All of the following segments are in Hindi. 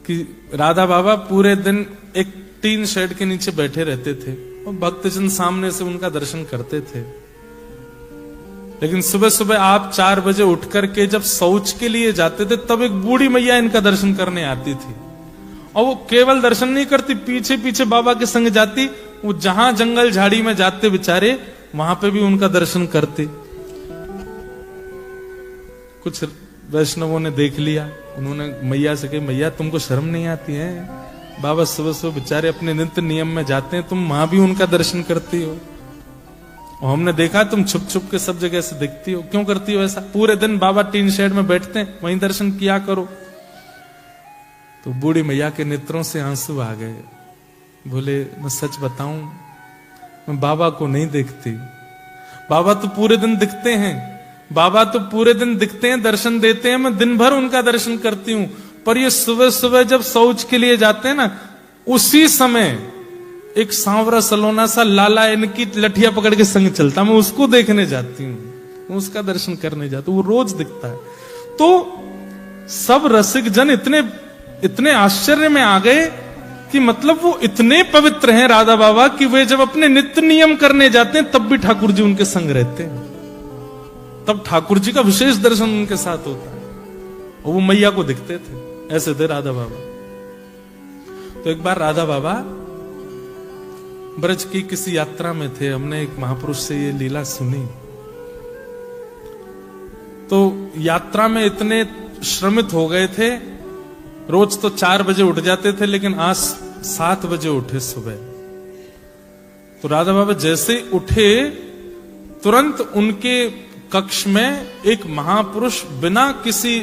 कि राधा बाबा पूरे दिन एक टीन शेड के नीचे बैठे रहते थे और भक्तजन सामने से उनका दर्शन करते थे। लेकिन सुबह सुबह आप 4 बजे उठ करके जब शौच के लिए जाते थे तब एक बूढ़ी मैया इनका दर्शन करने आती थी, और वो केवल दर्शन नहीं करती, पीछे पीछे बाबा के संग जाती। वो जहां जंगल झाड़ी में जाते बेचारे वहां पे भी उनका दर्शन करते। कुछ वैष्णवों ने देख लिया, उन्होंने मैया से कही, मैया तुमको शर्म नहीं आती है? बाबा सुबह सुबह बेचारे अपने नित्य नियम में जाते हैं, तुम वहां भी उनका दर्शन करती हो, और हमने देखा तुम छुप छुप के सब जगह से देखती हो, क्यों करती हो ऐसा? पूरे दिन बाबा टीन शेड में बैठते हैं, वहीं दर्शन किया करो। तो बूढ़ी मैया के नेत्रों से आंसू आ गए। बोले, मैं सच बताऊं, मैं बाबा को नहीं देखती। बाबा तो पूरे दिन दिखते हैं, बाबा तो पूरे दिन दिखते हैं, दर्शन देते हैं, मैं दिन भर उनका दर्शन करती हूं। पर ये सुबह सुबह जब शौच के लिए जाते हैं ना, उसी समय एक सांवरा सलोना सा लाला इनकी लठिया पकड़ के संग चलता, मैं उसको देखने जाती हूं, उसका दर्शन करने जाती हूं, वो रोज दिखता है। तो सब रसिक जन इतने आश्चर्य में आ गए कि मतलब वो इतने पवित्र हैं राधा बाबा कि वे जब अपने नित्य नियम करने जाते हैं तब भी ठाकुर जी उनके संग रहते हैं, तब ठाकुर जी का विशेष दर्शन उनके साथ होता है, और वो मैया को दिखते थे। ऐसे थे राधा बाबा। तो एक बार राधा बाबा ब्रज की किसी यात्रा में थे, हमने एक महापुरुष से ये लीला सुनी। तो यात्रा में इतने श्रमित हो गए थे, रोज तो 4 बजे उठ जाते थे, लेकिन आज 7 बजे उठे सुबह। तो राधा बाबा जैसे उठे तुरंत उनके कक्ष में एक महापुरुष बिना किसी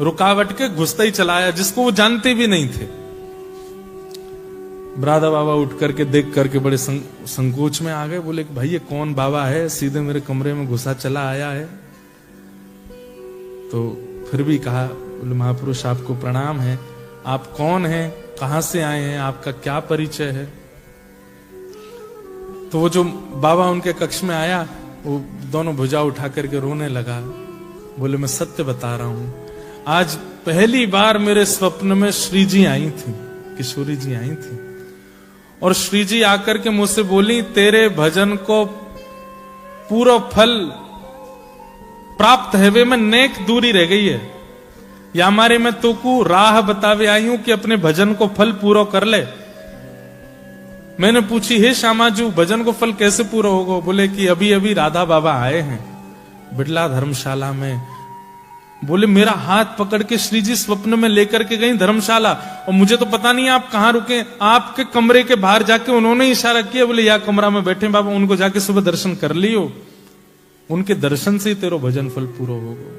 रुकावट के घुसता ही चला आया, जिसको वो जानते भी नहीं थे। राधा बाबा उठ करके देख करके बड़े संकोच में आ गए। बोले कि भाई ये कौन बाबा है, सीधे मेरे कमरे में घुसा चला आया है। तो फिर भी कहा, बोले महापुरुष आपको प्रणाम है, आप कौन हैं, कहां से आए हैं, आपका क्या परिचय है? तो वो जो बाबा उनके कक्ष में आया, वो दोनों भुजा उठा करके रोने लगा। बोले मैं सत्य बता रहा हूं, आज पहली बार मेरे स्वप्न में श्री जी आई थी, किशोरी जी आई थी, और श्री जी आकर के मुझसे बोली, तेरे भजन को पूरा फल प्राप्त है वे में नेक दूरी रह गई है, या हमारे में तो को राह बतावे आई हूं कि अपने भजन को फल पूरा कर ले। मैंने पूछी, हे श्यामाजू भजन को फल कैसे पूरा होगा? बोले कि अभी अभी राधा बाबा आए हैं बिड़ला धर्मशाला में। बोले मेरा हाथ पकड़ के श्री जी स्वप्न में लेकर के गई धर्मशाला, और मुझे तो पता नहीं आप कहां रुके, आपके कमरे के बाहर जाके उन्होंने इशारा किया, बोले या कमरा में बैठे बाबा, उनको जाके सुबह दर्शन कर लियो, उनके दर्शन से ही तेरा भजन फल पूरा होगा।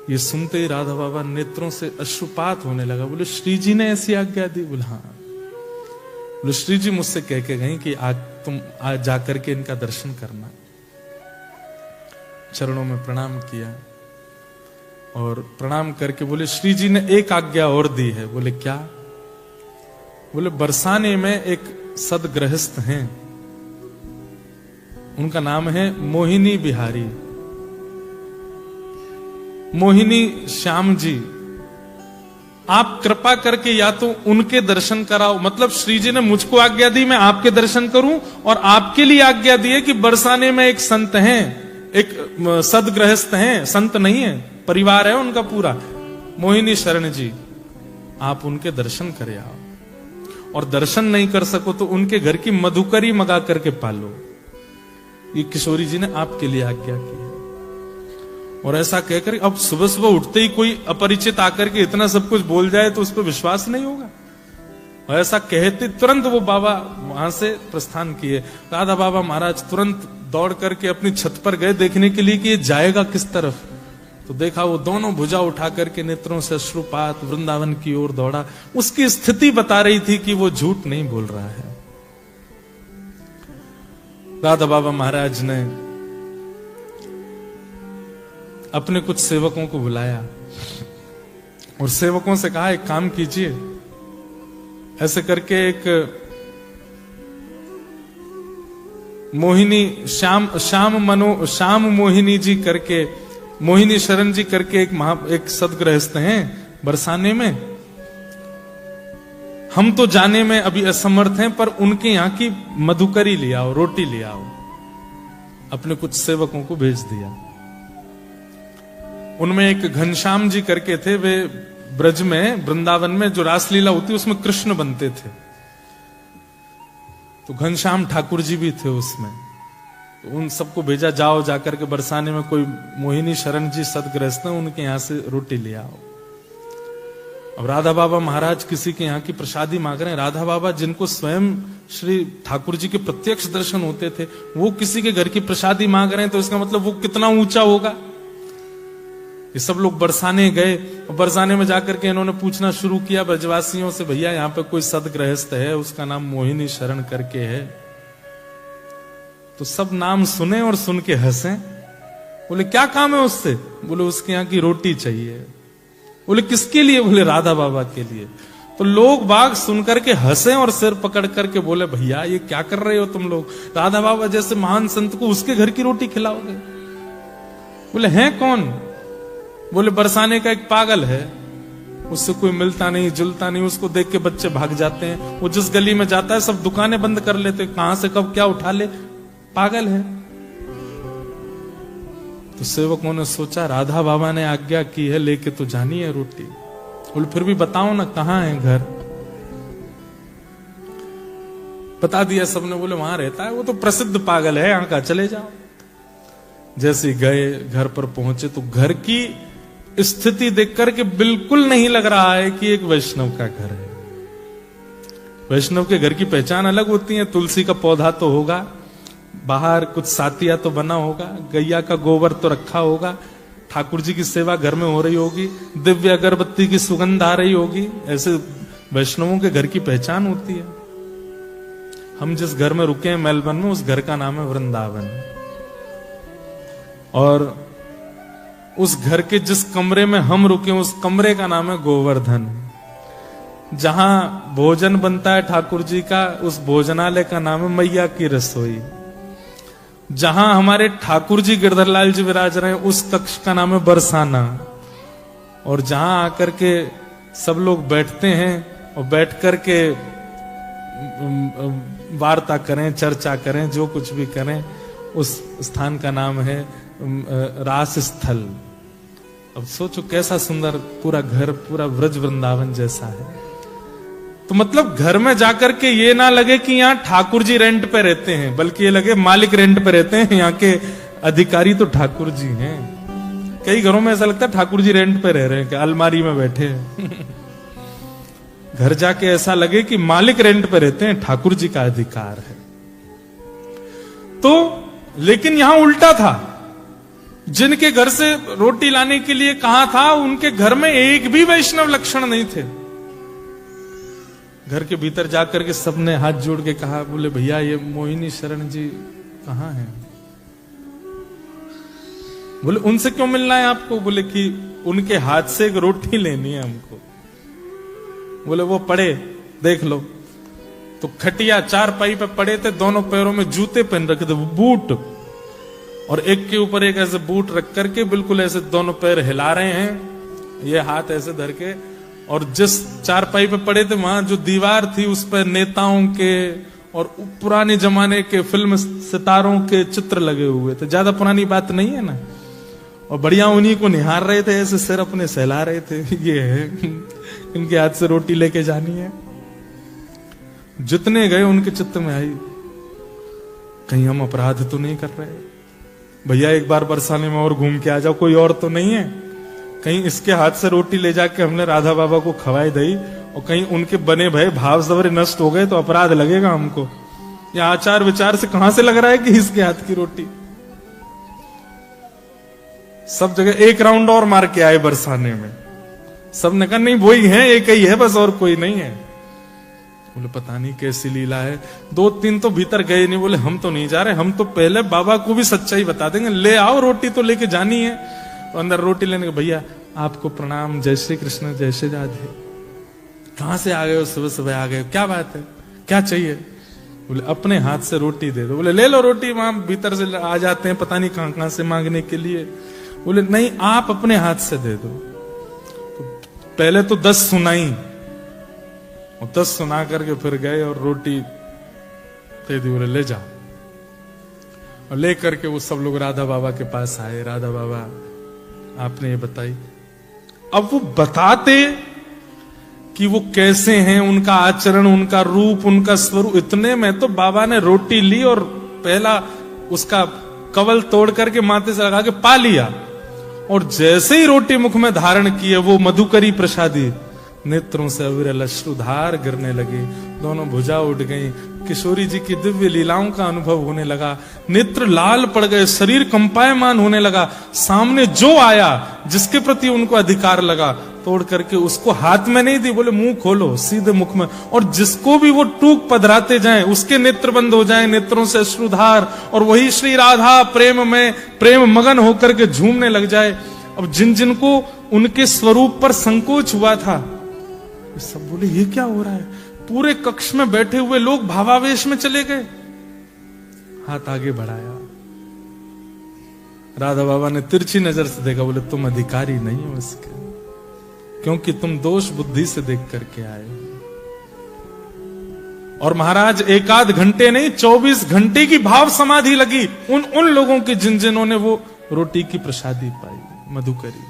ये सुनते ही राधा बाबा नेत्रों से अश्रुपात होने लगा। बोले श्री जी ने ऐसी आज्ञा दी? बोले हाँ। बोले श्री जी मुझसे कह के गई कि आज तुम आज जाकर के इनका दर्शन करना। चरणों में प्रणाम किया और प्रणाम करके बोले श्री जी ने एक आज्ञा और दी है। बोले क्या? बोले बरसाने में एक सदगृहस्थ हैं, उनका नाम है मोहिनी बिहारी, मोहिनी श्याम जी, आप कृपा करके या तो उनके दर्शन कराओ। मतलब श्री जी ने मुझको आज्ञा दी मैं आपके दर्शन करूं, और आपके लिए आज्ञा दी है कि बरसाने में एक संत हैं, एक सदगृहस्थ हैं, संत नहीं है, परिवार है उनका पूरा, मोहिनी शरण जी, आप उनके दर्शन करे आओ, और दर्शन नहीं कर सको तो उनके घर की मधुकरी मंगा करके पालो। ये किशोरी जी ने आपके लिए आज्ञा की है। और ऐसा कहकर अब सुबह सुबह उठते ही कोई अपरिचित आकर के इतना सब कुछ बोल जाए तो उस पर विश्वास नहीं होगा। और ऐसा कहते तुरंत वो बाबा वहां से प्रस्थान किए। राधा बाबा महाराज तुरंत दौड़ करके अपनी छत पर गए देखने के लिए कि ये जाएगा किस तरफ। तो देखा वो दोनों भुजा उठा करके नेत्रों से अश्रुपात वृंदावन की ओर दौड़ा। उसकी स्थिति बता रही थी कि वो झूठ नहीं बोल रहा है। राधा बाबा महाराज ने अपने कुछ सेवकों को बुलाया और सेवकों से कहा एक काम कीजिए, ऐसे करके एक मोहिनी श्याम मोहिनी जी करके, मोहिनी शरण जी करके एक सदगृहस्थ हैं बरसाने में, हम तो जाने में अभी असमर्थ हैं, पर उनके यहां की मधुकरी ले आओ, रोटी ले आओ। अपने कुछ सेवकों को भेज दिया। उनमें एक घनश्याम जी करके थे, वे ब्रज में, वृंदावन में जो रासलीला होती उसमें कृष्ण बनते थे। तो घनश्याम ठाकुर जी भी थे उसमें। तो उन सबको भेजा, जाओ जाकर के बरसाने में कोई मोहिनी शरण जी सदग्रस्त हैं, उनके यहां से रोटी ले आओ। अब राधा बाबा महाराज किसी के यहाँ की प्रसादी मांग रहे हैं। राधा बाबा जिनको स्वयं श्री ठाकुर जी के प्रत्यक्ष दर्शन होते थे, वो किसी के घर की प्रसादी मांग रहे हैं, तो इसका मतलब वो कितना ऊंचा होगा। ये सब लोग बरसाने गए, और बरसाने में जाकर के इन्होंने पूछना शुरू किया ब्रजवासियों से, भैया यहाँ पे कोई सदगृहस्थ है, उसका नाम मोहिनी शरण करके है। तो सब नाम सुने और सुन के हंसे। बोले क्या काम है उससे? बोले उसके यहाँ की रोटी चाहिए। बोले किसके लिए? बोले राधा बाबा के लिए। तो लोग बाग सुनकर के हंसे और सिर पकड़ करके बोले, भैया ये क्या कर रहे हो तुम लोग? राधा बाबा जैसे महान संत को उसके घर की रोटी खिलाओगे? बोले हैं कौन? बोले बरसाने का एक पागल है, उससे कोई मिलता नहीं जुलता नहीं, उसको देख के बच्चे भाग जाते हैं। वो जिस गली में जाता है सब दुकानें बंद कर लेते, कहां से कब क्या उठा ले, पागल है। तो सेवकों ने सोचा राधा बाबा ने आज्ञा की है, लेके तो जानी है रोटी। बोले फिर भी बताओ ना कहां है घर। बता दिया सबने। बोले वहां रहता है, वो तो प्रसिद्ध पागल है, यहां का, चले जाओ। जैसे गए, घर पर पहुंचे तो घर की स्थिति देख करके बिल्कुल नहीं लग रहा है कि एक वैष्णव का घर है। वैष्णव के घर की पहचान अलग होती है। तुलसी का पौधा तो होगा, बाहर कुछ सातिया तो बना होगा, गैया का गोबर तो रखा होगा, ठाकुर जी की सेवा घर में हो रही होगी, दिव्य अगरबत्ती की सुगंध आ रही होगी। ऐसे वैष्णवों के घर की पहचान होती है। हम जिस घर में रुके हैं मेलबर्न में, उस घर का नाम है वृंदावन। और उस घर के जिस कमरे में हम रुके, उस कमरे का नाम है गोवर्धन। जहां भोजन बनता है ठाकुर जी का, उस भोजनालय का नाम है मैया की रसोई। जहां हमारे ठाकुर जी गिरधरलाल जी विराज रहे हैं, उस कक्ष का नाम है बरसाना। और जहां आकर के सब लोग बैठते हैं और बैठ कर के वार्ता करें, चर्चा करें, जो कुछ भी करें, उस स्थान का नाम है रास स्थल। अब सोचो कैसा सुंदर पूरा घर, पूरा ब्रज वृंदावन जैसा है। तो मतलब घर में जाकर के ये ना लगे कि यहाँ ठाकुर जी रेंट पे रहते हैं, बल्कि ये लगे मालिक रेंट पे रहते हैं, यहाँ के अधिकारी तो ठाकुर जी हैं। कई घरों में ऐसा लगता है ठाकुर जी रेंट पे रह रहे हैं, कि अलमारी में बैठे हैं। घर जाके ऐसा लगे कि मालिक रेंट पे रहते हैं, ठाकुर जी का अधिकार है। तो लेकिन यहां उल्टा था। जिनके घर से रोटी लाने के लिए कहा था, उनके घर में एक भी वैष्णव लक्षण नहीं थे। घर के भीतर जाकर के सबने हाथ जोड़ के कहा, बोले भैया ये मोहिनी शरण जी कहां हैं? बोले उनसे क्यों मिलना है आपको? बोले कि उनके हाथ से एक रोटी लेनी है हमको। बोले वो पड़े देख लो। तो खटिया चारपाई पे पड़े थे, दोनों पैरों में जूते पहन रखे थे, बूट, और एक के ऊपर एक ऐसे बूट रख करके बिल्कुल ऐसे दोनों पैर हिला रहे हैं, ये हाथ ऐसे धर के। और जिस चारपाई पे पड़े थे, वहां जो दीवार थी उस पर नेताओं के और पुराने जमाने के फिल्म सितारों के चित्र लगे हुए थे। ज्यादा पुरानी बात नहीं है ना। और बढ़िया उन्हीं को निहार रहे थे, ऐसे सिर अपने सहला रहे थे, ये है इनके हाथ से रोटी लेके जानी है। जितने गए उनके चित्त में आई, कहीं हम अपराध तो नहीं कर रहे? भैया एक बार बरसाने में और घूम के आ जाओ, कोई और तो नहीं है? कहीं इसके हाथ से रोटी ले जाके हमने राधा बाबा को खवाई दी और कहीं उनके बने भय भाव सवरे नष्ट हो गए तो अपराध लगेगा हमको। या आचार विचार से कहां से लग रहा है कि इसके हाथ की रोटी? सब जगह एक राउंड और मार के आए बरसाने में। सबने कहा नहीं वही है, एक ही है बस, और कोई नहीं है। बोले पता नहीं कैसी लीला है। दो तीन तो भीतर गए नहीं, बोले हम तो नहीं जा रहे, हम तो पहले बाबा को भी सच्चाई बता देंगे, ले आओ रोटी तो लेके जानी है। तो अंदर रोटी लेने के, भैया आपको प्रणाम, जय श्री कृष्ण, जय श्री राधे। कहां से आ गए हो? सुबह सुबह आ गए, क्या बात है, क्या चाहिए? बोले अपने हाथ से रोटी दे दो। बोले ले लो रोटी, वहां भीतर से आ जाते हैं पता नहीं कहां कहां से मांगने के लिए। बोले नहीं आप अपने हाथ से दे दो। तो पहले तो 10 सुनाई, और 10 सुना करके फिर गए और रोटी दे दी, बोले ले जाओ। और ले करके वो सब लोग राधा बाबा के पास आए। राधा बाबा आपने ये बताई। अब वो बताते कि वो कैसे हैं, उनका आचरण, उनका रूप, उनका स्वरूप, इतने में तो बाबा ने रोटी ली और पहला उसका कवल तोड़ करके माथे से लगा के पा लिया। और जैसे ही रोटी मुख में धारण किए वो मधुकरी प्रसादी, नेत्रों से अविरल अश्रुधार गिरने लगे, दोनों भुजा उठ गई। किशोरी जी की दिव्य लीलाओं का अनुभव होने लगा, नेत्र लाल पड़ गए, शरीर कंपायमान होने लगा। सामने जो आया, जिसके प्रति उनको अधिकार लगा, तोड़ करके उसको हाथ में नहीं दी, बोले मुंह खोलो, सीधे मुख में। और जिसको भी वो टूक पधराते जाएं, उसके नेत्र बंद हो जाएं, नेत्रों से अश्रुधार, और वही श्री राधा प्रेम में प्रेम मगन होकर के झूमने लग जाए। अब जिन जिनको उनके स्वरूप पर संकोच हुआ था, सब बोले ये क्या हो रहा है। पूरे कक्ष में बैठे हुए लोग भावावेश में चले गए। हाथ आगे बढ़ाया, राधा बाबा ने तिरछी नजर से देखा, बोले तुम अधिकारी नहीं हो इसके, क्योंकि तुम दोष बुद्धि से देख करके आए हो। और महाराज एक आध घंटे नहीं, 24 घंटे की भाव समाधि लगी उन लोगों की जिन्होंने वो रोटी की प्रसादी पाई, मधुकरी।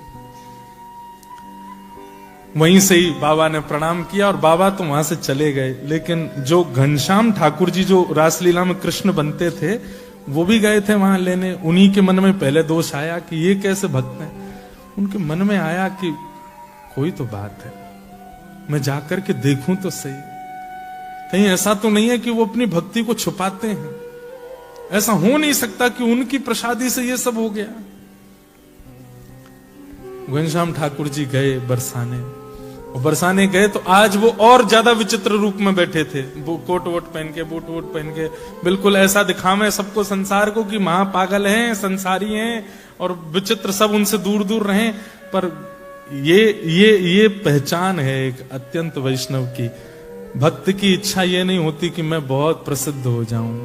वहीं से ही बाबा ने प्रणाम किया और बाबा तो वहां से चले गए। लेकिन जो घनश्याम ठाकुर जी जो रासलीला में कृष्ण बनते थे, वो भी गए थे वहां लेने। उन्हीं के मन में पहले दोष आया कि ये कैसे भक्त हैं। उनके मन में आया कि कोई तो बात है, मैं जाकर के देखूं तो सही, कहीं ऐसा तो नहीं है कि वो अपनी भक्ति को छुपाते हैं। ऐसा हो नहीं सकता कि उनकी प्रसादी से ये सब हो गया। घनश्याम ठाकुर जी गए बरसाने, और बरसाने गए तो आज वो और ज्यादा विचित्र रूप में बैठे थे। वो कोट वोट पहन के, बूट वोट पहन के, बिल्कुल ऐसा दिखावे सबको, संसार को, कि महापागल हैं, संसारी हैं और विचित्र, सब उनसे दूर दूर रहें। पर ये पहचान है एक अत्यंत वैष्णव की। भक्त की इच्छा ये नहीं होती कि मैं बहुत प्रसिद्ध हो जाऊं,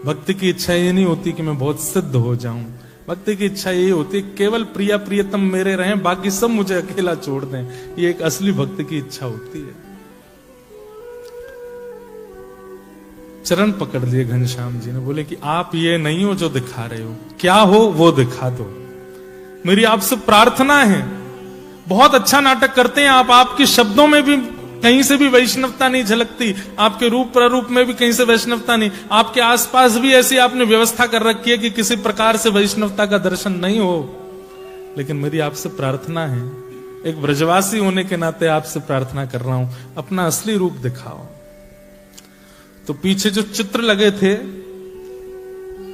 भक्त की इच्छा ये नहीं होती कि मैं बहुत सिद्ध हो जाऊं। भक्त की इच्छा ये होती है केवल प्रिया प्रियतम मेरे रहें, बाकी सब मुझे अकेला छोड़ दें। ये एक असली भक्त की इच्छा होती है। चरण पकड़ लिए घनश्याम जी ने, बोले कि आप ये नहीं हो जो दिखा रहे हो, क्या हो वो दिखा दो। मेरी आपसे प्रार्थना है। बहुत अच्छा नाटक करते हैं आप, आपके शब्दों में भी कहीं से भी वैष्णवता नहीं झलकती, आपके रूप प्रारूप में भी कहीं से वैष्णवता नहीं, आपके आसपास भी ऐसी आपने व्यवस्था कर रखी है कि किसी प्रकार से वैष्णवता का दर्शन नहीं हो। लेकिन मेरी आपसे प्रार्थना है, एक ब्रजवासी होने के नाते आपसे प्रार्थना कर रहा हूं, अपना असली रूप दिखाओ। तो पीछे जो चित्र लगे थे,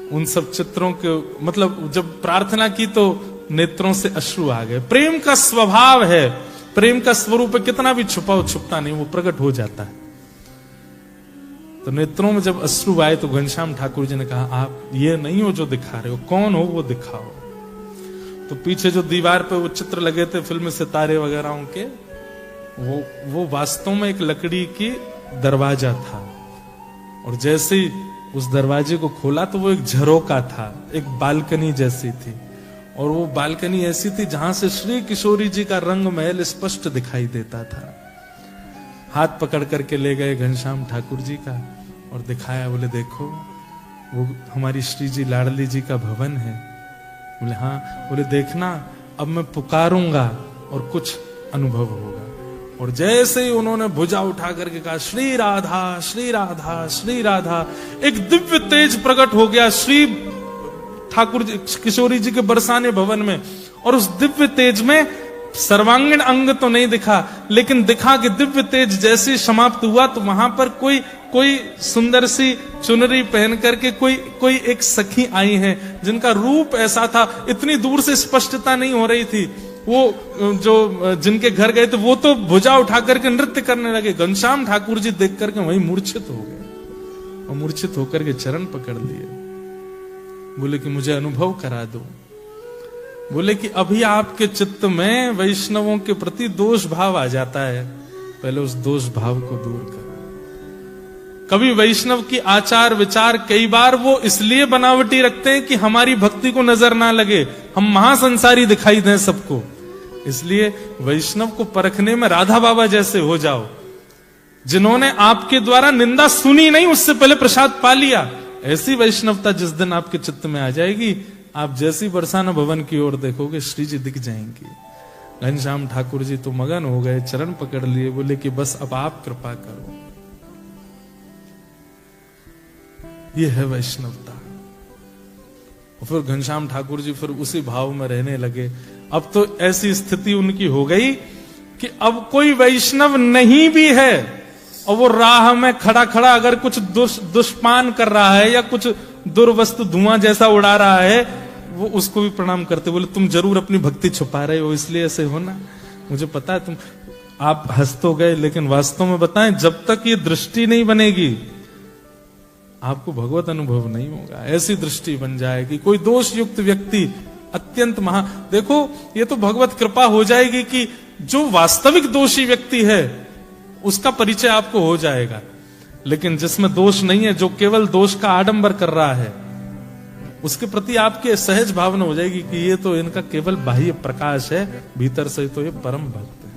उन सब चित्रों के मतलब जब प्रार्थना की तो नेत्रों से अश्रु आ गए। प्रेम का स्वभाव है, प्रेम का स्वरूप कितना भी छुपाओ छुपता नहीं, वो प्रकट हो जाता है। तो नेत्रों में जब अश्रु आए तो घनश्याम ठाकुर जी ने कहा, आप ये नहीं हो जो दिखा रहे हो, कौन हो वो दिखाओ। तो पीछे जो दीवार पे वो चित्र लगे थे फिल्म सितारे वगैरह के, वो वास्तव में एक लकड़ी की दरवाजा था। और जैसे ही उस दरवाजे को खोला तो वो एक झरोका था, एक बालकनी जैसी थी। और वो बालकनी ऐसी थी जहां से श्री किशोरी जी का रंग महल स्पष्ट दिखाई देता था। हाथ पकड़ करके ले गए घनश्याम ठाकुर जी का और दिखाया, बोले देखो वो हमारी श्री जी लाडली जी का भवन है। बोले हाँ। बोले देखना अब मैं पुकारूंगा और कुछ अनुभव होगा। और जैसे ही उन्होंने भुजा उठा करके कहा श्री राधा श्री राधा श्री राधा, एक दिव्य तेज प्रकट हो गया श्री ठाकुर जी किशोरी जी के बरसाने भवन में। और उस दिव्य तेज में सर्वांगीण अंग तो नहीं दिखा, लेकिन दिखा कि दिव्य तेज जैसे समाप्त हुआ तो वहां पर कोई सुंदर सी चुनरी पहन करके कोई एक सखी आई है, जिनका रूप ऐसा था, इतनी दूर से स्पष्टता नहीं हो रही थी। वो जो जिनके घर गए थे वो तो भुजा उठा करके नृत्य करने लगे। घनश्याम ठाकुर जी देख करके वहीं मूर्छित हो गए और मूर्छित होकर के चरण पकड़ लिए। बोले कि मुझे अनुभव करा दो। बोले कि अभी आपके चित्त में वैष्णवों के प्रति दोष भाव आ जाता है, पहले उस दोष भाव को दूर करो। कभी वैष्णव की आचार विचार कई बार वो इसलिए बनावटी रखते हैं कि हमारी भक्ति को नजर ना लगे, हम महासंसारी दिखाई दें सबको। इसलिए वैष्णव को परखने में राधा बाबा जैसे हो जाओ, जिन्होंने आपके द्वारा निंदा सुनी नहीं, उससे पहले प्रसाद पा लिया। ऐसी वैष्णवता जिस दिन आपके चित्त में आ जाएगी, आप जैसी बरसाना भवन की ओर देखोगे श्री जी दिख जाएंगी। घनश्याम ठाकुर जी तो मगन हो गए, चरण पकड़ लिए, बोले कि बस अब आप कृपा करो। ये है वैष्णवता। और फिर घनश्याम ठाकुर जी फिर उसी भाव में रहने लगे। अब तो ऐसी स्थिति उनकी हो गई कि अब कोई वैष्णव नहीं भी है और वो राह में खड़ा खड़ा अगर कुछ दुष्पान कर रहा है या कुछ दुर्वस्तु धुआं जैसा उड़ा रहा है, वो उसको भी प्रणाम करते, बोले तुम जरूर अपनी भक्ति छुपा रहे हो, इसलिए ऐसे हो ना, मुझे पता है तुम। आप हंस तो गए, लेकिन वास्तव में बताएं, जब तक ये दृष्टि नहीं बनेगी आपको भगवत अनुभव नहीं होगा। ऐसी दृष्टि बन जाएगी, कोई दोष युक्त व्यक्ति अत्यंत देखो ये तो भगवत कृपा हो जाएगी कि जो वास्तविक दोषी व्यक्ति है उसका परिचय आपको हो जाएगा। लेकिन जिसमें दोष नहीं है, जो केवल दोष का आडंबर कर रहा है, उसके प्रति आपके सहज भावना हो जाएगी कि ये तो इनका केवल बाह्य प्रकाश है, भीतर से तो ये परम भक्त है।